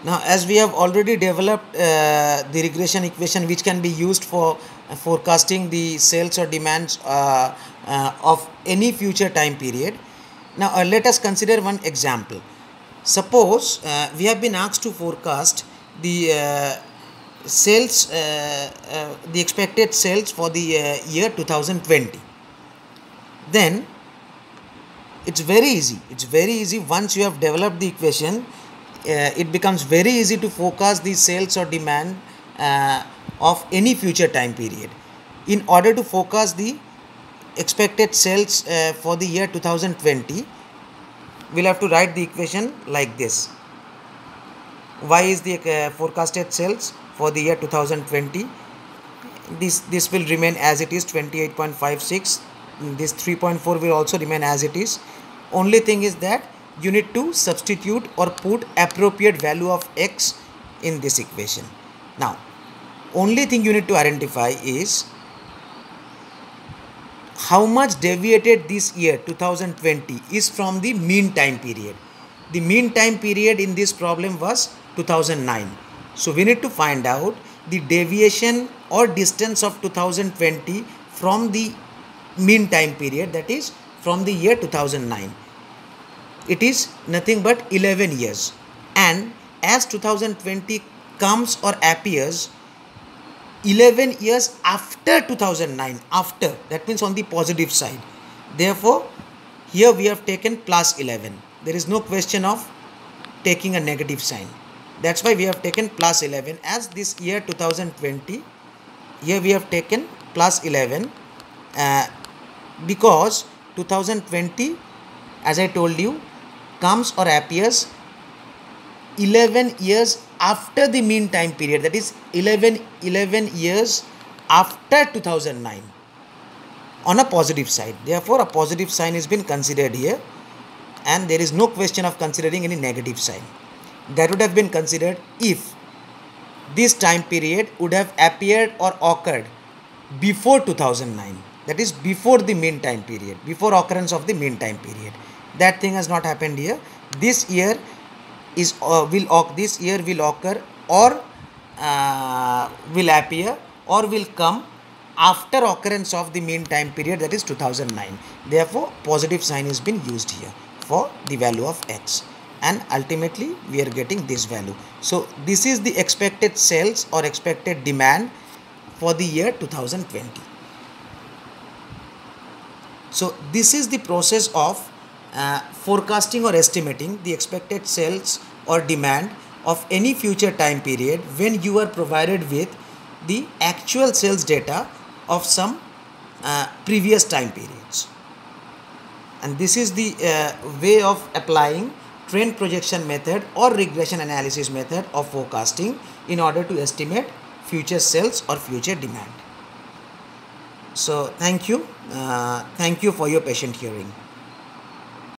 Now, as we have already developed the regression equation which can be used for forecasting the sales or demands of any future time period. Now, let us consider one example. Suppose we have been asked to forecast the sales, the expected sales for the year 2020. Then it's very easy. It's very easy. Once you have developed the equation, it becomes very easy to forecast the sales or demand of any future time period. In order to forecast the expected sales for the year 2020, we'll have to write the equation like this. Y is the forecasted sales for the year 2020. This will remain as it is, 28.56. This 3.4 will also remain as it is. Only thing is that you need to substitute or put appropriate value of x in this equation. Now, only thing you need to identify is how much deviated this year 2020 is from the mean time period. The mean time period in this problem was 2009. So we need to find out the deviation or distance of 2020 from the mean time period, that is from the year 2009. It is nothing but 11 years, and as 2020 comes or appears 11 years after 2009, after, that means on the positive side. Therefore here we have taken plus 11. There is no question of taking a negative sign. That's why we have taken plus 11. As this year 2020, here we have taken plus 11 because 2020, as I told you, comes or appears 11 years after the mean time period, that is 11 years after 2009 on a positive side. Therefore a positive sign has been considered here, and there is no question of considering any negative sign. That would have been considered if this time period would have appeared or occurred before 2009, that is before the mean time period, before occurrence of the mean time period. That thing has not happened here. This year is this year will occur or will appear or will come after occurrence of the mean time period, that is 2009. Therefore positive sign has been used here for the value of x, and ultimately we are getting this value. So this is the expected sales or expected demand for the year 2020. So this is the process of forecasting or estimating the expected sales or demand of any future time period when you are provided with the actual sales data of some previous time periods. And this is the way of applying trend projection method or regression analysis method of forecasting in order to estimate future sales or future demand. So thank you for your patient hearing.